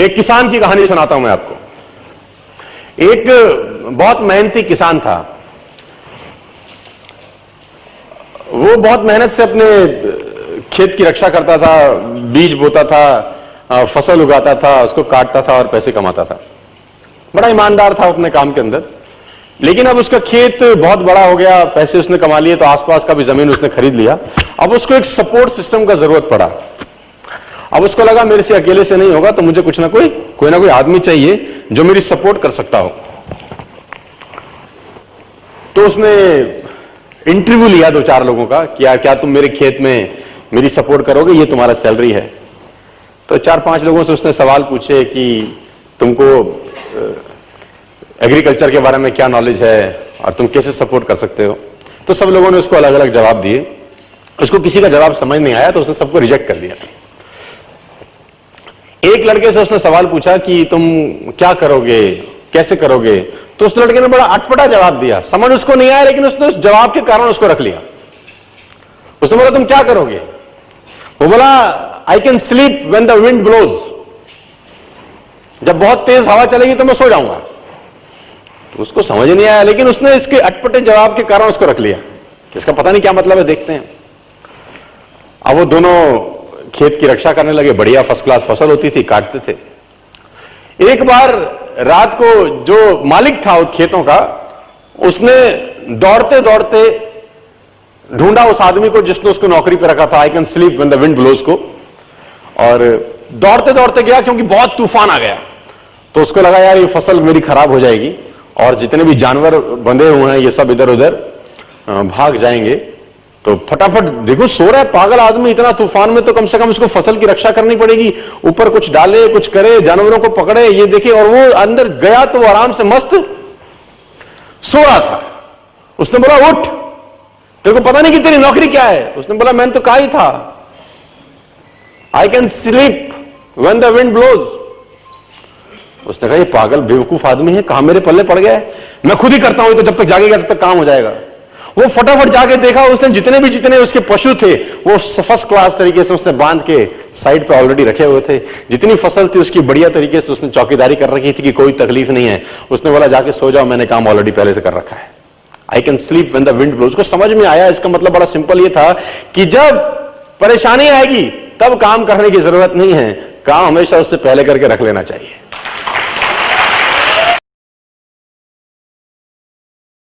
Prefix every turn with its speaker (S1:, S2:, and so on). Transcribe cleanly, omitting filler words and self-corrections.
S1: एक किसान की कहानी सुनाता हूं मैं आपको। एक बहुत मेहनती किसान था। वो बहुत मेहनत से अपने खेत की रक्षा करता था, बीज बोता था, फसल उगाता था, उसको काटता था और पैसे कमाता था। बड़ा ईमानदार था अपने काम के अंदर। लेकिन अब उसका खेत बहुत बड़ा हो गया, पैसे उसने कमा लिए तो आसपास का भी जमीन उसने खरीद लिया। अब उसको एक सपोर्ट सिस्टम का जरूरत पड़ा। अब उसको लगा मेरे से अकेले से नहीं होगा, तो मुझे कुछ ना कोई आदमी चाहिए जो मेरी सपोर्ट कर सकता हो। तो उसने इंटरव्यू लिया 2-4 लोगों का, क्या तुम मेरे खेत में मेरी सपोर्ट करोगे, ये तुम्हारा सैलरी है। तो 4-5 लोगों से उसने सवाल पूछे कि तुमको एग्रीकल्चर के बारे में क्या नॉलेज है और तुम कैसे सपोर्ट कर सकते हो। तो सब लोगों ने उसको अलग अलग जवाब दिए। उसको किसी का जवाब समझ नहीं आया तो उसने सबको रिजेक्ट कर दिया। एक लड़के से उसने सवाल पूछा कि तुम क्या करोगे, कैसे करोगे। तो उस लड़के ने बड़ा अटपटा जवाब दिया, समझ उसको नहीं आया, लेकिन उसने उस जवाब के कारण उसको रख लिया। उसने बोला तुम क्या करोगे। वो बोला I can sleep when the wind blows. जब बहुत तेज हवा चलेगी तो मैं सो जाऊंगा। तो उसको समझ नहीं आया, लेकिन उसने इसके अटपटे जवाब के कारण उसको रख लिया। इसका पता नहीं क्या मतलब है, देखते हैं। अब वो दोनों खेत की रक्षा करने लगे। बढ़िया फर्स्ट क्लास फसल होती थी, काटते थे। एक बार रात को जो मालिक था उन खेतों का, उसने दौड़ते दौड़ते ढूंढा उस आदमी को जिसने उसको नौकरी पे रखा था, I can sleep when the wind blows को। और दौड़ते दौड़ते गया क्योंकि बहुत तूफान आ गया। तो उसको लगा यार ये फसल मेरी खराब हो जाएगी और जितने भी जानवर बंधे हुए हैं ये सब इधर उधर भाग जाएंगे। तो फटाफट, देखो सो रहा है पागल आदमी इतना तूफान में, तो कम से कम उसको फसल की रक्षा करनी पड़ेगी। ऊपर कुछ डाले, कुछ करे, जानवरों को पकड़े, ये देखे। और वो अंदर गया तो वो आराम से मस्त सो रहा था। उसने बोला उठ, तेरे को पता नहीं कि तेरी नौकरी क्या है। उसने बोला मैंने तो कहा ही था I can sleep when the wind blows. उसने कहा ये पागल बेवकूफ आदमी है, कहां मेरे पल्ले पड़ गया है, मैं खुद ही करता हूं, तो जब तक जागेगा तब तक काम हो जाएगा। वो फटाफट जाके देखा, उसने जितने उसके पशु थे वो फर्स्ट क्लास तरीके से उसने बांध के साइड पे ऑलरेडी रखे हुए थे। जितनी फसल थी उसकी बढ़िया तरीके से उसने चौकीदारी कर रखी थी कि कोई तकलीफ नहीं है। उसने बोला जाके सो जाओ, मैंने काम ऑलरेडी पहले से कर रखा है। I can sleep when the wind blows. उसको समझ में आया इसका मतलब बड़ा सिंपल ये था कि जब परेशानी आएगी तब काम करने की जरूरत नहीं है, काम हमेशा उससे पहले करके रख लेना चाहिए।